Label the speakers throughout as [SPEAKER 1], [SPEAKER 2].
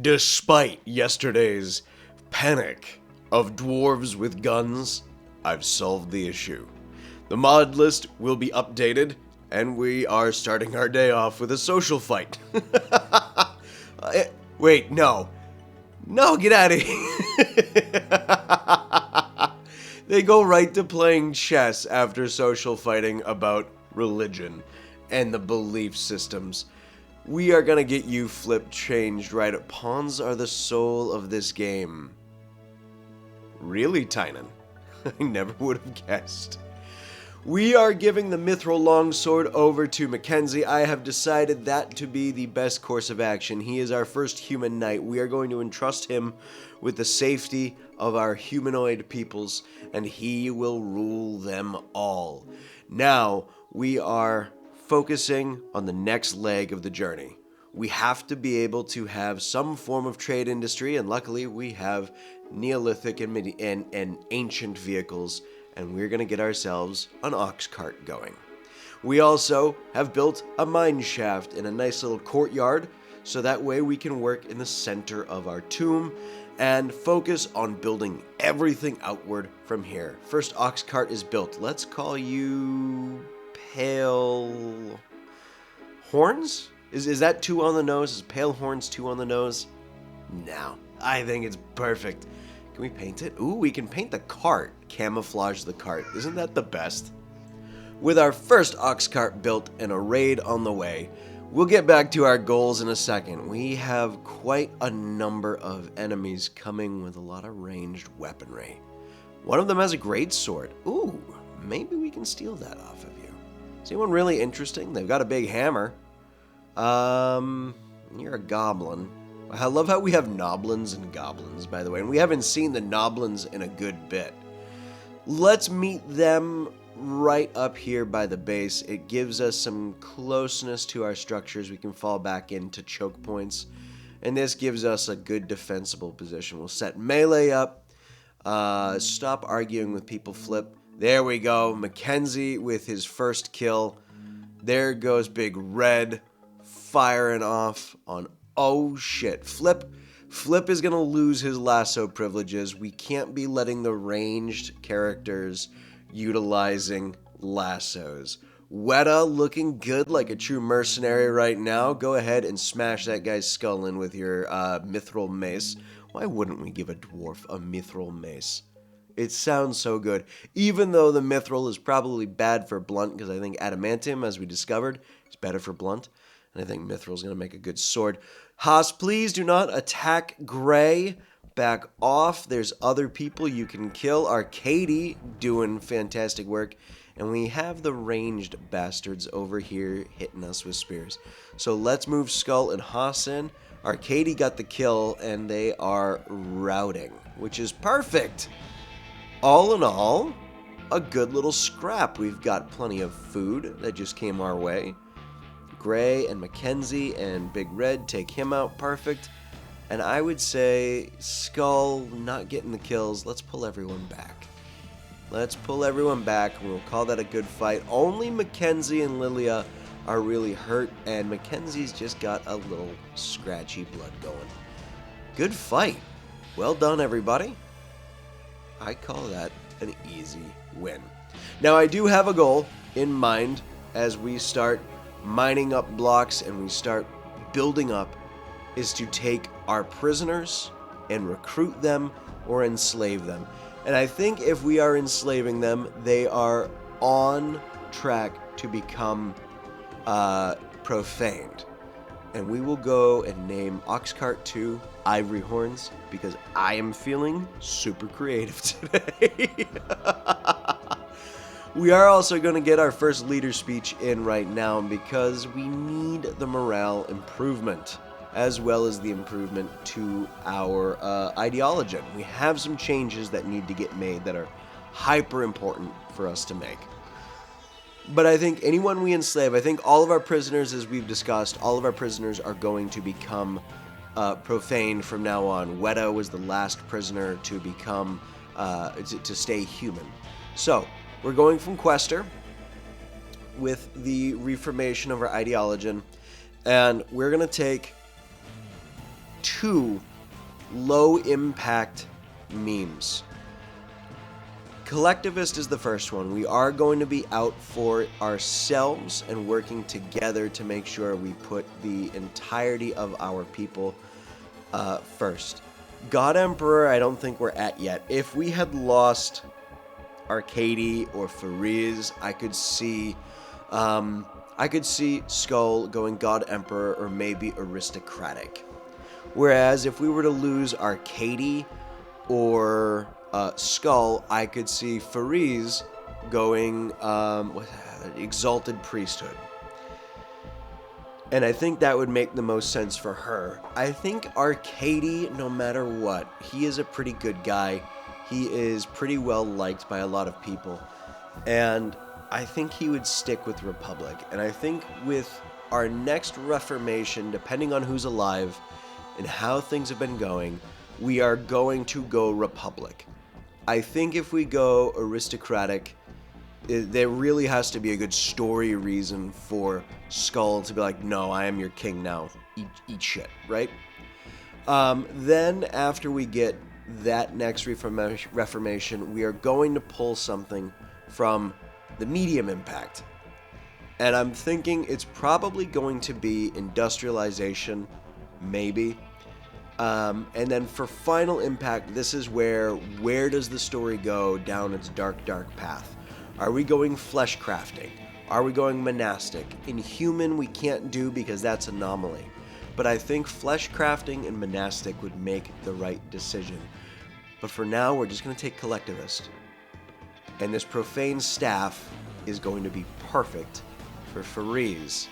[SPEAKER 1] Despite yesterday's panic of dwarves with guns, I've solved the issue. The mod list will be updated, and we are starting our day off with a social fight. Wait, no. No, get out of here. They go right to playing chess after social fighting about religion and the belief systems. We are gonna get you flip changed, right? Pawns are the soul of this game. Really, Tynan? I never would have guessed. We are giving the Mithril Longsword over to Mackenzie. I have decided that to be the best course of action. He is our first human knight. We are going to entrust him with the safety of our humanoid peoples, and he will rule them all. Now, we are focusing on the next leg of the journey. We have to be able to have some form of trade industry, and luckily we have Neolithic and ancient vehicles, and we're going to get ourselves an ox cart going. We also have built a mine shaft in a nice little courtyard, so that way we can work in the center of our tomb and focus on building everything outward from here. First ox cart is built. Let's call you Pale Horns? Is that 2 on the nose? Is Pale Horns 2 on the nose? No, I think it's perfect. Can we paint it? Ooh, we can paint the cart. Camouflage the cart. Isn't that the best? With our first ox cart built and a raid on the way, we'll get back to our goals in a second. We have quite a number of enemies coming with a lot of ranged weaponry. One of them has a great sword. Ooh, maybe we can steal that off of you. Is anyone really interesting? They've got a big hammer. You're a goblin. I love how we have noblins and goblins, by the way, and we haven't seen the noblins in a good bit. Let's meet them right up here by the base. It gives us some closeness to our structures. We can fall back into choke points, and this gives us a good defensible position. We'll set melee up. Stop arguing with people, Flip. There we go. Mackenzie with his first kill. There goes Big Red firing off on... Oh shit. Flip is gonna lose his lasso privileges. We can't be letting the ranged characters utilizing lassos. Weta looking good like a true mercenary right now. Go ahead and smash that guy's skull in with your mithril mace. Why wouldn't we give a dwarf a mithril mace? It sounds so good. Even though the mithril is probably bad for blunt, because I think adamantium, as we discovered, is better for blunt. And I think mithril is going to make a good sword. Haas, please do not attack Gray. Back off. There's other people you can kill. Arcady doing fantastic work. And we have the ranged bastards over here hitting us with spears. So let's move Skull and Haas in. Arcady got the kill, and they are routing, which is perfect. All in all, a good little scrap. We've got plenty of food that just came our way. Gray and Mackenzie and Big Red take him out. Perfect. And I would say Skull not getting the kills. Let's pull everyone back. Let's pull everyone back, and we'll call that a good fight. Only Mackenzie and Lilia are really hurt, and Mackenzie's just got a little scratchy blood going. Good fight. Well done, everybody. I call that an easy win. Now, I do have a goal in mind as we start mining up blocks and we start building up, is to take our prisoners and recruit them or enslave them. And I think if we are enslaving them, they are on track to become profaned. And we will go and name Oxcart 2 Ivory Horns, because I am feeling super creative today. We are also going to get our first leader speech in right now, because we need the morale improvement, as well as the improvement to our ideology. We have some changes that need to get made that are hyper important for us to make. But I think anyone we enslave, I think all of our prisoners, as we've discussed, all of our prisoners are going to become profaned from now on. Weta was the last prisoner to become, to stay human. So, we're going from Quester with the reformation of our ideology, and we're going to take 2 low impact memes. Collectivist is the first one. We are going to be out for ourselves and working together to make sure we put the entirety of our people first. God Emperor, I don't think we're at yet. If we had lost Arcady or Fariz, I could see Skull going God Emperor or maybe Aristocratic. Whereas if we were to lose Arcady or Skull, I could see Fariz going Exalted Priesthood. And I think that would make the most sense for her. I think Arcady, no matter what, he is a pretty good guy. He is pretty well liked by a lot of people. And I think he would stick with Republic. And I think with our next Reformation, depending on who's alive and how things have been going, we are going to go Republic. I think if we go Aristocratic, there really has to be a good story reason for Skull to be like, no, I am your king now. Eat shit, right? Then after we get that next Reformation, we are going to pull something from the medium impact. And I'm thinking it's probably going to be industrialization, maybe. And then for final impact, this is where does the story go down its dark path? Are we going flesh crafting? Are we going monastic? In human, we can't do because that's anomaly. But I think flesh crafting and monastic would make the right decision. But for now, we're just going to take collectivist. And this Profaned staff is going to be perfect for Fariz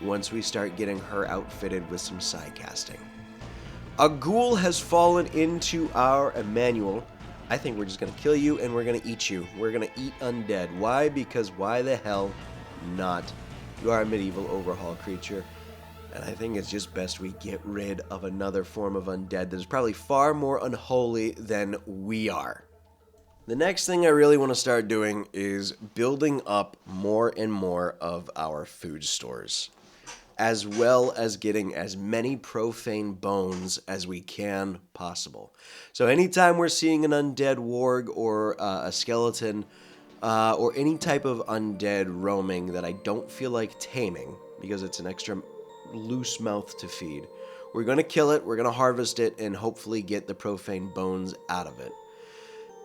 [SPEAKER 1] once we start getting her outfitted with some side casting. A ghoul has fallen into our Emmanuel. I think we're just going to kill you and we're going to eat you. We're going to eat undead. Why? Because why the hell not? You are a medieval overhaul creature. And I think it's just best we get rid of another form of undead that is probably far more unholy than we are. The next thing I really want to start doing is building up more and more of our food stores, as well as getting as many profane bones as we can possible. So anytime we're seeing an undead warg or a skeleton or any type of undead roaming that I don't feel like taming because it's an extra loose mouth to feed, we're going to kill it, we're going to harvest it, and hopefully get the profane bones out of it.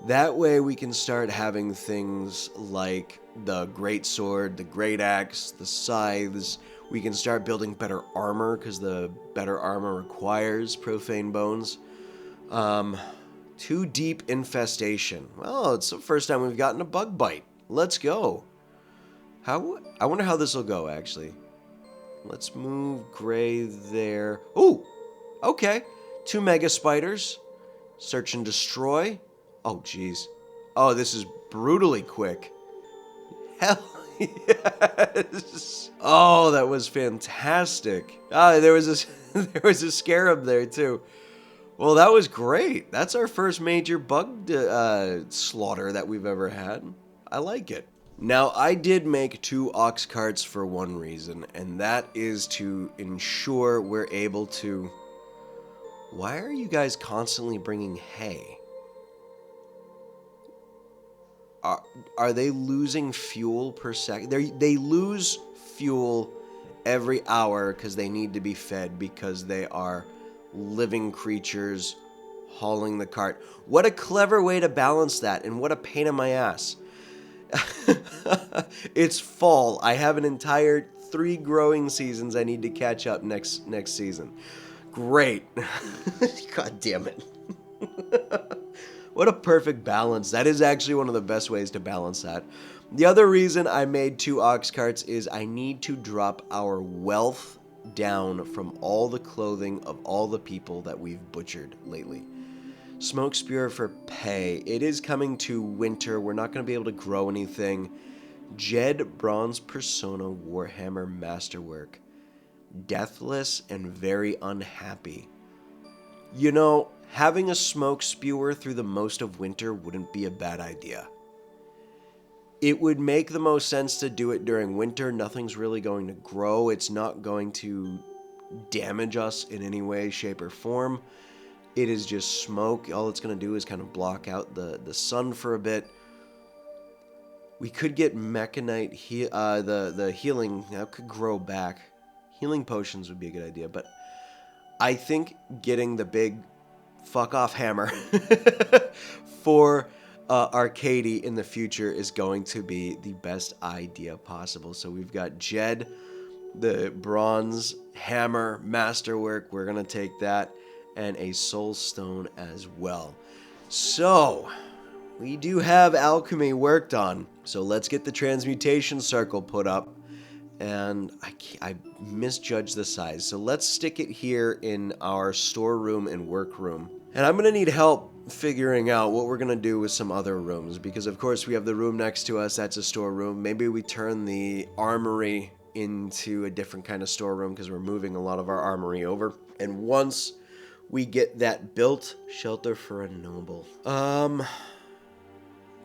[SPEAKER 1] That way we can start having things like the great sword, the great axe, the scythes. We can start building better armor because the better armor requires profane bones. 2 deep infestation. Well, it's the first time we've gotten a bug bite. Let's go. I wonder how this will go, actually. Let's move gray there. Ooh, okay. 2 mega spiders. Search and destroy. Oh, jeez. Oh, this is brutally quick. Hell yes. Oh, that was fantastic. Ah, there was a scarab there too. Well, that was great. That's our first major bug slaughter that we've ever had. I like it. Now, I did make 2 ox carts for one reason, and that is to ensure we're able to... Why are you guys constantly bringing hay? Are they losing fuel per second? They lose fuel every hour because they need to be fed because they are living creatures hauling the cart. What a clever way to balance that, and what a pain in my ass. It's fall. I have an entire 3 growing seasons I need to catch up next season. Great. God damn it. What a perfect balance. That is actually one of the best ways to balance that. The other reason I made 2 ox carts is I need to drop our wealth down from all the clothing of all the people that we've butchered lately. Smoke Spear for pay. It is coming to winter. We're not going to be able to grow anything. Jed Bronze Persona Warhammer Masterwork. Deathless and very unhappy. You know, having a smoke spewer through the most of winter wouldn't be a bad idea. It would make the most sense to do it during winter. Nothing's really going to grow. It's not going to damage us in any way, shape, or form. It is just smoke. All it's going to do is kind of block out the sun for a bit. We could get mechanite, the healing, that could grow back. Healing potions would be a good idea, but I think getting the big fuck-off hammer for Arcady in the future is going to be the best idea possible. So we've got Jed, the bronze hammer masterwork. We're going to take that, and a soul stone as well. So we do have alchemy worked on. So let's get the transmutation circle put up. And I misjudged the size. So let's stick it here in our storeroom and workroom. And I'm going to need help figuring out what we're going to do with some other rooms. Because, of course, we have the room next to us. That's a storeroom. Maybe we turn the armory into a different kind of storeroom because we're moving a lot of our armory over. And once we get that built, shelter for a noble.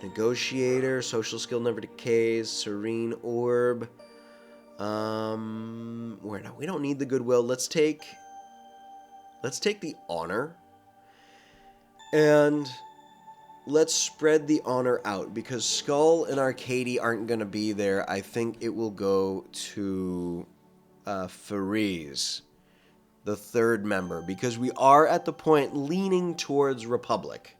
[SPEAKER 1] Negotiator, social skill never decays, serene orb. We don't need the goodwill. Let's take the honor, and let's spread the honor out, because Skull and Arcady aren't going to be there. I think it will go to Fariz, the third member, because we are at the point leaning towards Republic,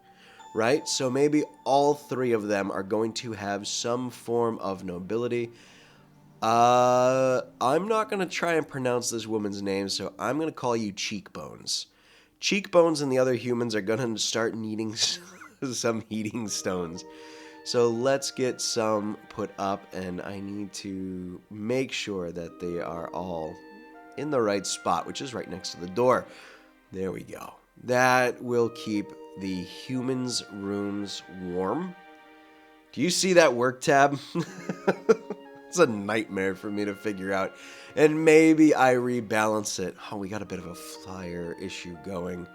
[SPEAKER 1] right? So maybe all three of them are going to have some form of nobility. I'm not going to try and pronounce this woman's name, so I'm going to call you Cheekbones. Cheekbones and the other humans are going to start needing some heating stones. So let's get some put up, and I need to make sure that they are all in the right spot, which is right next to the door. There we go. That will keep the humans' rooms warm. Do you see that work tab? It's a nightmare for me to figure out. And maybe I rebalance it. Oh, we got a bit of a flyer issue going.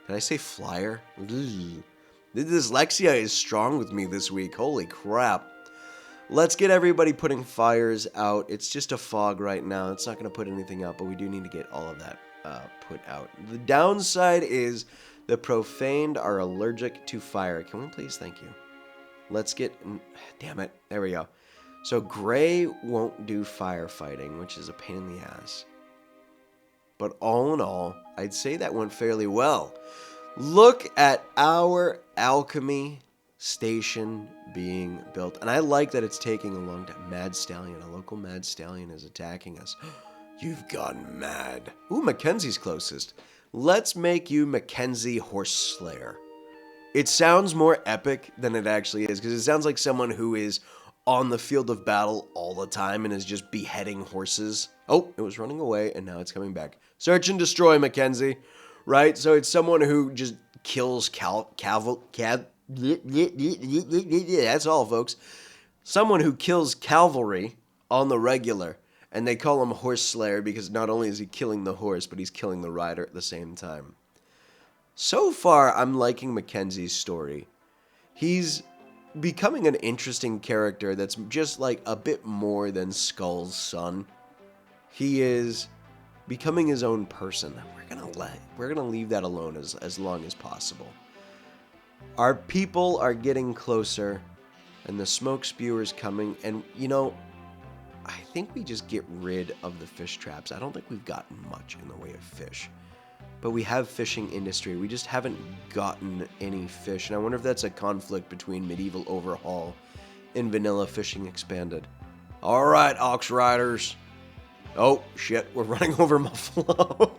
[SPEAKER 1] Did I say flyer? Ugh. The dyslexia is strong with me this week. Holy crap. Let's get everybody putting fires out. It's just a fog right now. It's not going to put anything out, but we do need to get all of that put out. The downside is the Profaned are allergic to fire. Can we please? Thank you. Let's get... Damn it. There we go. So Gray won't do firefighting, which is a pain in the ass. But all in all, I'd say that went fairly well. Look at our alchemy station being built. And I like that it's taking a long time. Mad Stallion, a local Mad Stallion is attacking us. You've gone mad. Ooh, Mackenzie's closest. Let's make you Mackenzie Horse Slayer. It sounds more epic than it actually is, because it sounds like someone who is on the field of battle all the time and is just beheading horses. Oh, it was running away, and now it's coming back. Search and destroy, Mackenzie. Right? So it's someone who just kills that's all, folks. Someone who kills cavalry on the regular, and they call him Horse Slayer because not only is he killing the horse, but he's killing the rider at the same time. So far, I'm liking Mackenzie's story. He's becoming an interesting character that's just like a bit more than Skull's son. He is becoming his own person. We're gonna leave that alone as long as possible. Our people are getting closer, and the smoke spewer's coming, and you know, I think we just get rid of the fish traps. I don't think we've gotten much in the way of fish. But we have fishing industry. We just haven't gotten any fish. And I wonder if that's a conflict between Medieval Overhaul and Vanilla Fishing Expanded. All right, Ox Riders. Oh, shit. We're running over Muffalo.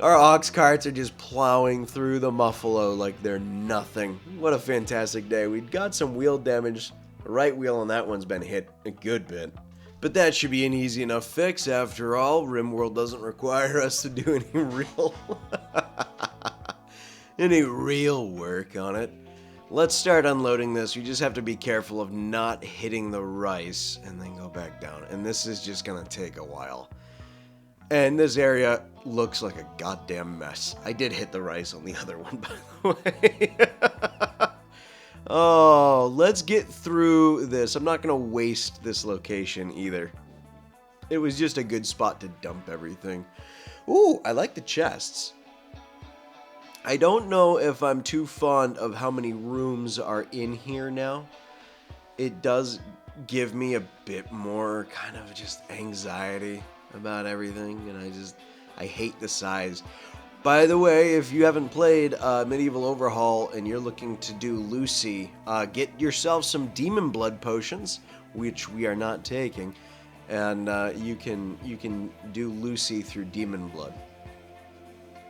[SPEAKER 1] Our ox carts are just plowing through the Muffalo like they're nothing. What a fantastic day. We got some wheel damage. The right wheel on that one's been hit a good bit. But that should be an easy enough fix. After all, Rimworld doesn't require us to do any real work on it. Let's start unloading this. You just have to be careful of not hitting the rice and then go back down. And this is just going to take a while. And this area looks like a goddamn mess. I did hit the rice on the other one, by the way. Oh, let's get through this. I'm not going to waste this location either. It was just a good spot to dump everything. Ooh, I like the chests. I don't know if I'm too fond of how many rooms are in here now. It does give me a bit more kind of just anxiety about everything, and I hate the size. By the way, if you haven't played Medieval Overhaul and you're looking to do Lucy, get yourself some demon blood potions, which we are not taking, and you can do Lucy through demon blood.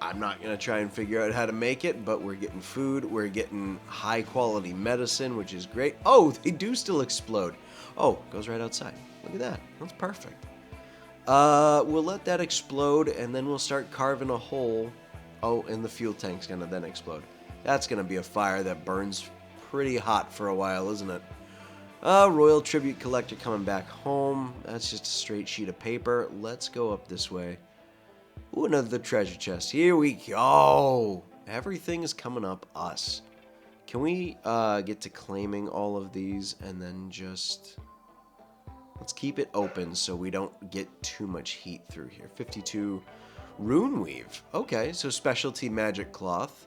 [SPEAKER 1] I'm not going to try and figure out how to make it, but we're getting food, we're getting high quality medicine, which is great. Oh, they do still explode. Oh, goes right outside. Look at that. That's perfect. We'll let that explode, and then we'll start carving a hole. Oh, and the fuel tank's going to then explode. That's going to be a fire that burns pretty hot for a while, isn't it? Royal Tribute Collector coming back home. That's just a straight sheet of paper. Let's go up this way. Ooh, another treasure chest. Here we go. Everything is coming up us. Can we get to claiming all of these and then just... Let's keep it open so we don't get too much heat through here. 52 Rune Weave. Okay, so specialty magic cloth.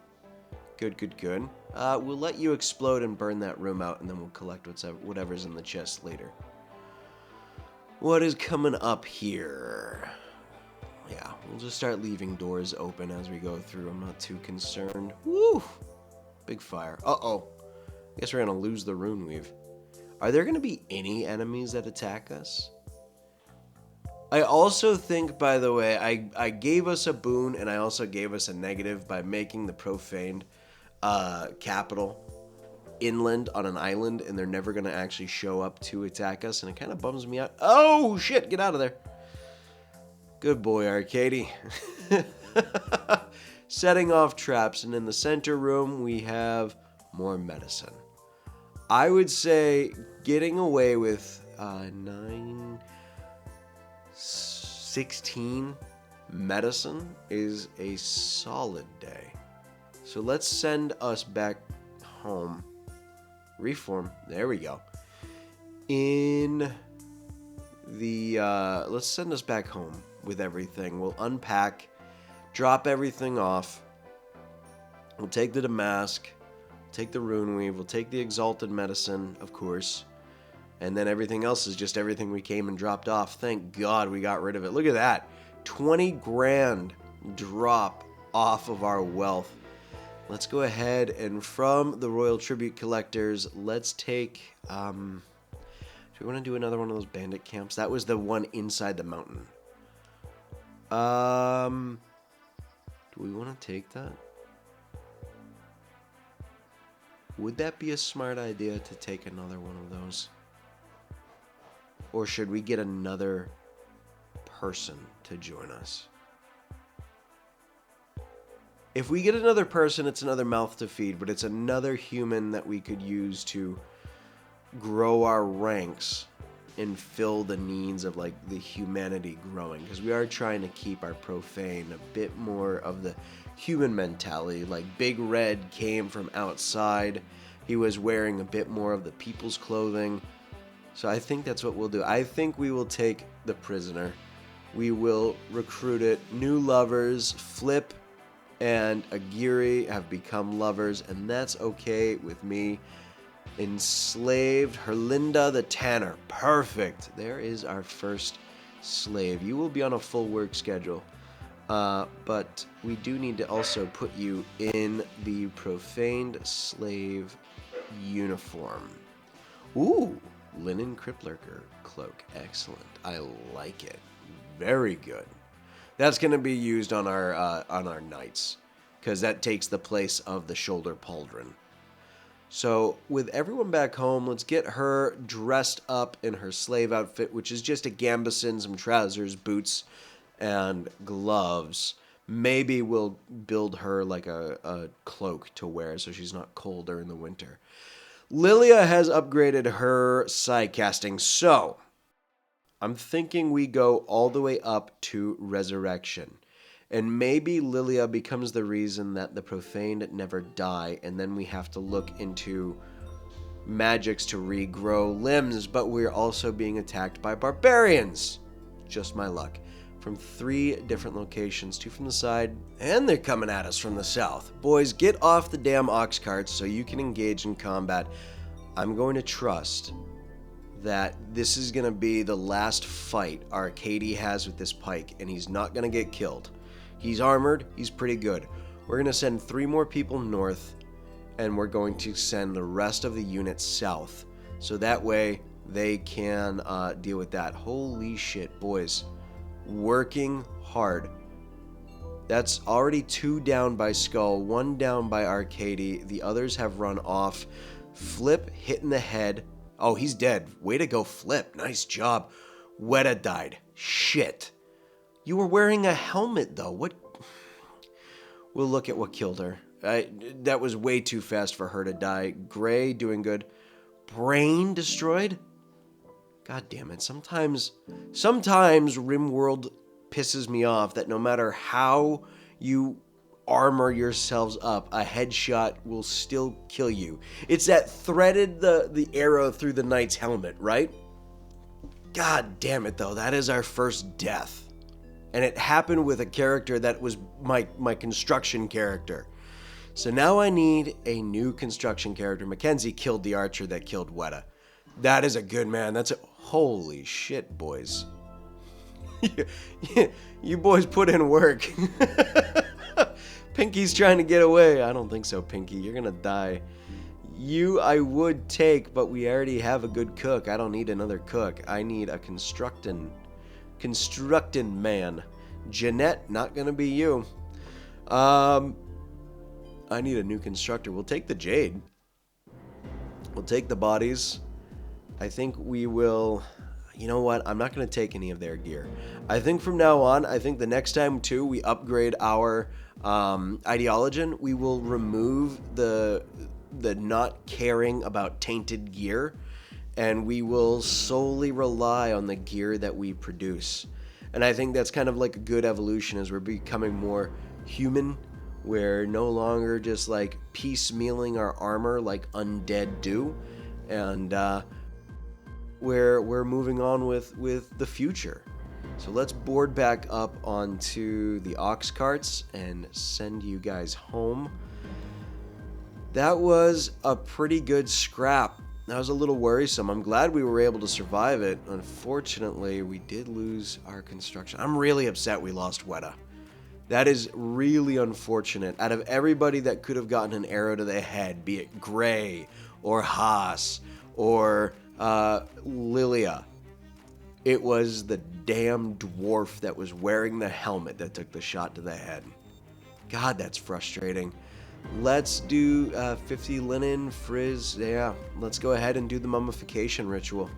[SPEAKER 1] Good, good, good. We'll let you explode and burn that room out, and then we'll collect whatever's in the chest later. What is coming up here? Yeah, we'll just start leaving doors open as we go through. I'm not too concerned. Woo! Big fire. Uh-oh. I guess we're going to lose the Rune Weave. Are there going to be any enemies that attack us? I also think, by the way, I gave us a boon, and I also gave us a negative by making the Profaned capital inland on an island, and they're never going to actually show up to attack us, and it kind of bums me out. Oh, shit! Get out of there. Good boy, Arcady. Setting off traps, and in the center room, we have more medicine. I would say getting away with 16 medicine is a solid day. So let's send us back home. Reform. There we go. In the... let's send us back home with everything. We'll unpack, drop everything off. We'll take the Damask, take the Rune Weave, we'll take the Exalted Medicine, of course. And then everything else is just everything we came and dropped off. Thank God we got rid of it. Look at that. 20 grand drop off of our wealth. Let's go ahead and from the Royal Tribute Collectors, let's take... do we want to do another one of those bandit camps? That was the one inside the mountain. Do we want to take that? Would that be a smart idea to take another one of those? Or should we get another person to join us? If we get another person, it's another mouth to feed, but it's another human that we could use to grow our ranks and fill the needs of like the humanity growing, because we are trying to keep our Profane a bit more of the human mentality. Like Big Red came from outside, he was wearing a bit more of the people's clothing, so I think that's what we'll do. I think we will take the prisoner, we will recruit it. New lovers, Flip and Aguirre have become lovers, and that's okay with me. Enslaved Herlinda the Tanner. Perfect. There is our first slave. You will be on a full work schedule. But we do need to also put you in the Profaned slave uniform. Ooh, linen cripplurker cloak. Excellent. I like it. Very good. That's going to be used on our knights, because that takes the place of the shoulder pauldron. So, with everyone back home, let's get her dressed up in her slave outfit, which is just a gambeson, some trousers, boots, and gloves. Maybe we'll build her like a cloak to wear so she's not cold during the winter. Lilia has upgraded her side casting, so I'm thinking we go all the way up to Resurrection. And maybe Lilia becomes the reason that the Profaned never die, and then we have to look into magics to regrow limbs, but we're also being attacked by barbarians. just my luck. From 3 different locations, 2 from the side, and they're coming at us from the south. Boys, get off the damn ox carts so you can engage in combat. I'm going to trust that this is going to be the last fight Arcady has with this pike, and he's not going to get killed. He's armored, he's pretty good. We're going to send 3 more people north, and we're going to send the rest of the unit south. So that way, they can deal with that. Holy shit, boys. Working hard. That's already 2 down by Skull, 1 down by Arcady. The others have run off. Flip hit in the head. Oh, he's dead. Way to go, Flip. Nice job. Weta died. Shit. You were wearing a helmet, though. What? We'll look at what killed her. That was way too fast for her to die. Gray doing good. Brain destroyed? God damn it. Sometimes Rimworld pisses me off that no matter how you armor yourselves up, a headshot will still kill you. It's that threaded the arrow through the knight's helmet, right? God damn it, though. That is our first death. And it happened with a character that was my construction character. So now I need a new construction character. Mackenzie killed the archer that killed Weta. That is a good man. That's a... Holy shit, boys. You boys put in work. Pinky's trying to get away. I don't think so, Pinky. You're gonna die. You I would take, but we already have a good cook. I don't need another cook. I need a constructing man. Jeanette, not gonna be you. I need a new constructor. We'll take the jade. We'll take the bodies. I think we will... You know what? I'm not going to take any of their gear. I think from now on, I think the next time, too, we upgrade our ideologen, we will remove the not caring about tainted gear, and we will solely rely on the gear that we produce. And I think that's kind of like a good evolution as we're becoming more human. We're no longer just like piecemealing our armor like undead do. And we're moving on with the future. So let's board back up onto the ox carts and send you guys home. That was a pretty good scrap. That was a little worrisome. I'm glad we were able to survive it. Unfortunately, we did lose our construction. I'm really upset we lost Weta. That is really unfortunate. Out of everybody that could have gotten an arrow to the head, be it Gray or Haas or Lilia, it was the damn dwarf that was wearing the helmet that took the shot to the head. God, that's frustrating. Let's do 50 linen, frizz. Yeah, let's go ahead and do the mummification ritual.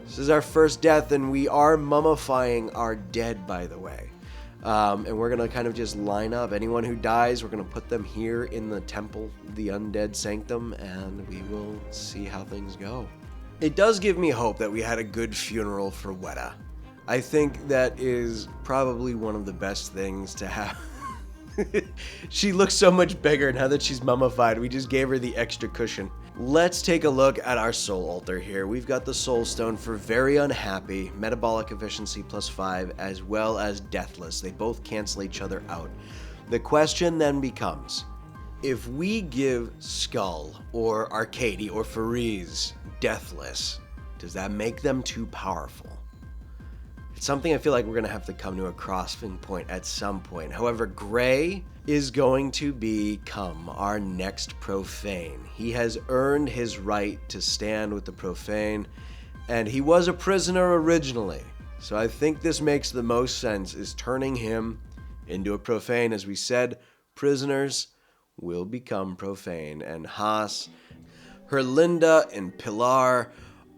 [SPEAKER 1] This is our first death, and we are mummifying our dead, by the way. And we're going to kind of just line up. Anyone who dies, we're going to put them here in the temple, the undead sanctum, and we will see how things go. It does give me hope that we had a good funeral for Weta. I think that is probably one of the best things to have. She looks so much bigger now that she's mummified. We just gave her the extra cushion. Let's take a look at our soul altar here. We've got the soul stone for very unhappy, metabolic efficiency +5, as well as deathless. They both cancel each other out. The question then becomes, if we give Skull or Arcady or Fariz deathless, does that make them too powerful? It's something I feel like we're going to have to come to a crossing point at some point. However, Gray is going to become our next Profane. He has earned his right to stand with the Profane, and he was a prisoner originally. So I think this makes the most sense, is turning him into a Profane. As we said, prisoners will become Profane, and Haas, Herlinda, and Pilar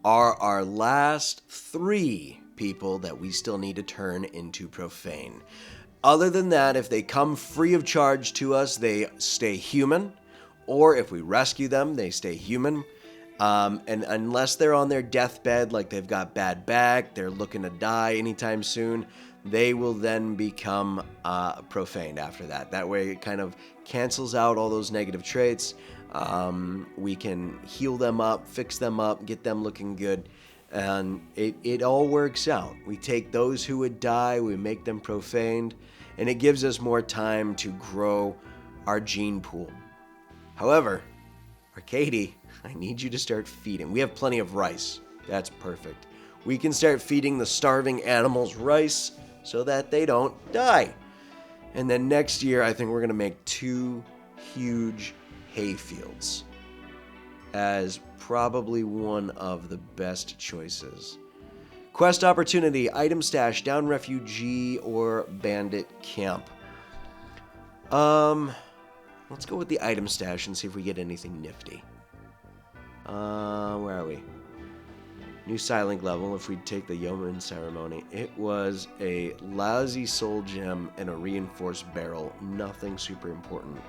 [SPEAKER 1] are our last 3 people that we still need to turn into Profane. Other than that, if they come free of charge to us, they stay human, or if we rescue them, they stay human. And unless they're on their deathbed, like they've got bad back, they're looking to die anytime soon, they will then become Profaned after that. That way it kind of cancels out all those negative traits. We can heal them up, fix them up, get them looking good. And it all works out. We take those who would die, we make them profaned, and it gives us more time to grow our gene pool. However, Arcady, I need you to start feeding. We have plenty of rice. That's perfect. We can start feeding the starving animals rice so that they don't die. And then next year, I think we're going to make 2 huge hay fields as probably one of the best choices. Quest opportunity, item stash, down refugee or bandit camp. Let's go with the item stash and see if we get anything nifty. Where are we? New Silent level, if we take the Yeoman ceremony. It was a lousy soul gem and a reinforced barrel. Nothing super important.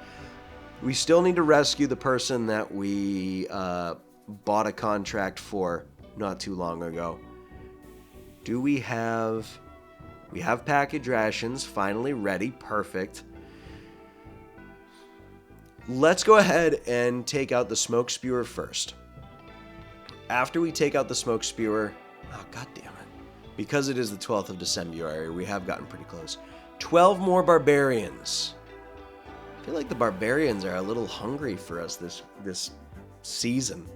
[SPEAKER 1] We still need to rescue the person that we bought a contract for not too long ago. Do we have... We have package rations finally ready. Perfect. Let's go ahead and take out the smoke spewer first. After we take out the smoke spewer... Oh, god damn it. Because it is the 12th of December, we have gotten pretty close. 12 more barbarians. I feel like the barbarians are a little hungry for us this season.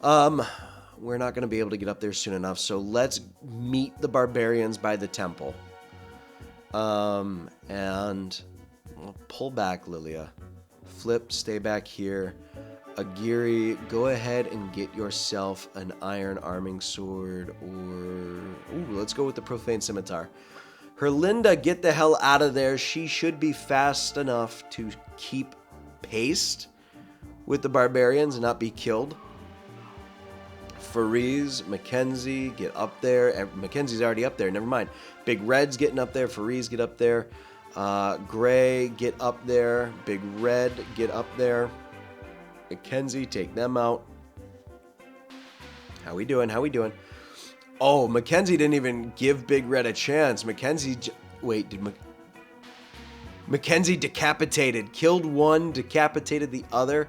[SPEAKER 1] We're not going to be able to get up there soon enough, so let's meet the barbarians by the temple. And we'll pull back, Lilia. Flip, stay back here. Agiri, go ahead and get yourself an iron arming sword, or... Ooh, let's go with the Profaned Scimitar. Herlinda, get the hell out of there. She should be fast enough to keep pace with the barbarians and not be killed. Fariz, Mackenzie, get up there. Mackenzie's already up there, never mind. Big Red's getting up there. Fariz, get up there. Gray, get up there. Big Red, get up there. Mackenzie, take them out. How we doing? How we doing? Oh, Mackenzie didn't even give Big Red a chance. Mackenzie... Wait, did Mackenzie decapitated. Killed one, decapitated the other.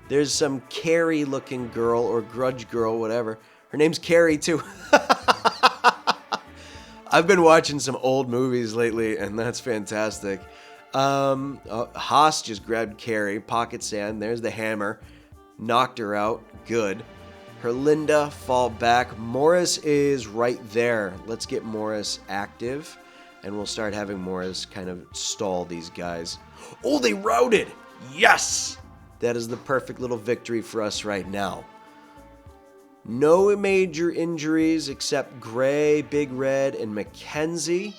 [SPEAKER 1] There's some Carrie-looking girl, or Grudge girl, whatever. Her name's Carrie, too. I've been watching some old movies lately, and that's fantastic. Haas just grabbed Carrie. Pocket sand. There's the hammer. Knocked her out. Good. Herlinda, fall back. Morris is right there. Let's get Morris active, and we'll start having Morris kind of stall these guys. Oh, they routed! Yes! That is the perfect little victory for us right now. No major injuries except Gray, Big Red, and Mackenzie.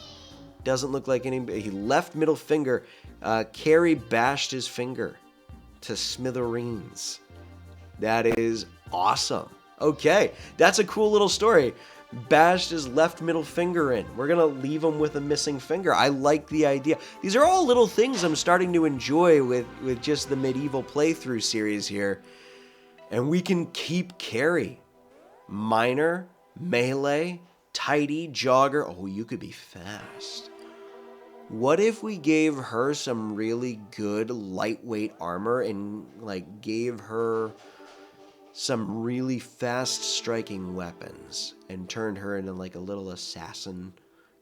[SPEAKER 1] Doesn't look like any... He left middle finger. Carrie bashed his finger to smithereens. That is awesome. Okay, that's a cool little story. Bashed his left middle finger in. We're going to leave him with a missing finger. I like the idea. These are all little things I'm starting to enjoy with just the medieval playthrough series here. And we can keep Carrie. Minor, melee, tidy, jogger. Oh, you could be fast. What if we gave her some really good lightweight armor and like gave her some really fast striking weapons and turned her into like a little assassin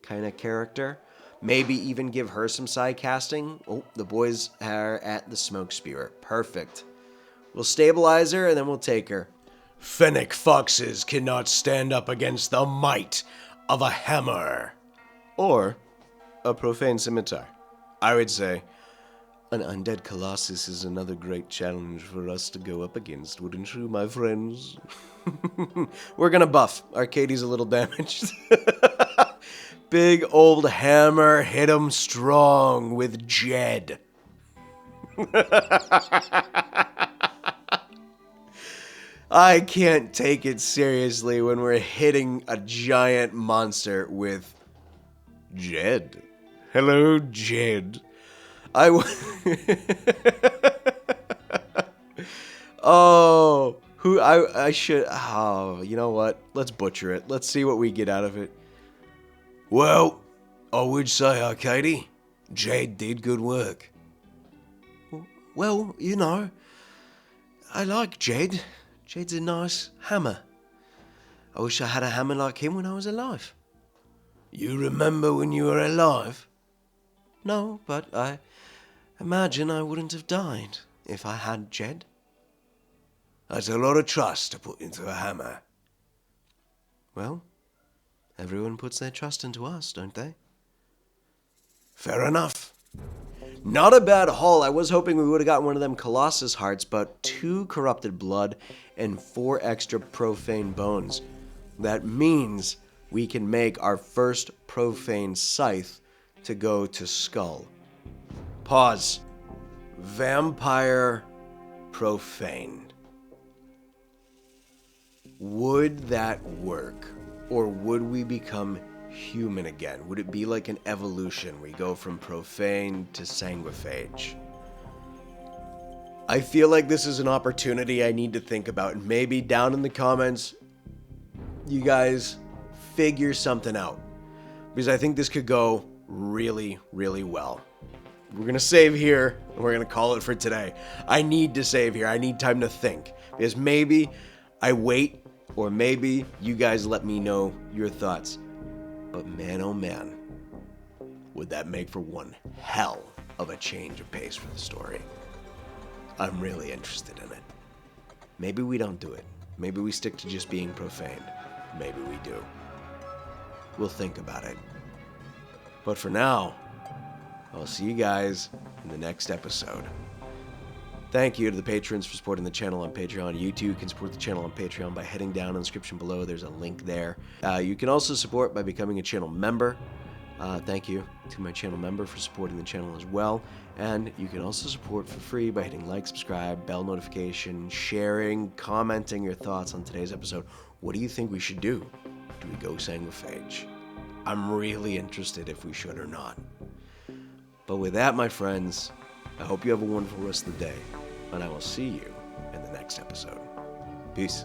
[SPEAKER 1] kind of character? Maybe even give her some side casting. Oh, the boys are at the smoke spewer. Perfect. We'll stabilize her and then we'll take her. Fennec foxes cannot stand up against the might of a hammer. Or a Profaned Scimitar. I would say an undead Colossus is another great challenge for us to go up against, wouldn't you, my friends? We're gonna buff. Arcadie's a little damaged. Big old hammer, hit him strong with Jed. I can't take it seriously when we're hitting a giant monster with Jed. Hello, Jed. Oh, I should... Oh, you know what? Let's butcher it. Let's see what we get out of it. Well, I would say, Arcady, Jed did good work. Well, you know, I like Jed. Jed's a nice hammer. I wish I had a hammer like him when I was alive. You remember when you were alive? No, but I imagine I wouldn't have died if I had Jed. That's a lot of trust to put into a hammer. Well, everyone puts their trust into us, don't they? Fair enough. Not a bad haul. I was hoping we would have gotten one of them Colossus hearts, but 2 corrupted blood and 4 extra profane bones. That means we can make our first profane scythe to go to Skull. Pause. Vampire Profaned. Would that work? Or would we become human again? Would it be like an evolution? We go from profane to sanguiphage. I feel like this is an opportunity I need to think about. And maybe down in the comments, you guys figure something out. Because I think this could go really, really well. We're going to save here, and we're going to call it for today. I need to save here. I need time to think. Because maybe I wait, or maybe you guys let me know your thoughts. But man, oh man, would that make for one hell of a change of pace for the story. I'm really interested in it. Maybe we don't do it. Maybe we stick to just being profaned. Maybe we do. We'll think about it. But for now, I'll see you guys in the next episode. Thank you to the patrons for supporting the channel on Patreon. You too can support the channel on Patreon by heading down in the description below. There's a link there. You can also support by becoming a channel member. Thank you to my channel member for supporting the channel as well. And you can also support for free by hitting like, subscribe, bell notification, sharing, commenting your thoughts on today's episode. What do you think we should do? Do we go sanguiphage? I'm really interested if we should or not. But with that, my friends, I hope you have a wonderful rest of the day, and I will see you in the next episode. Peace.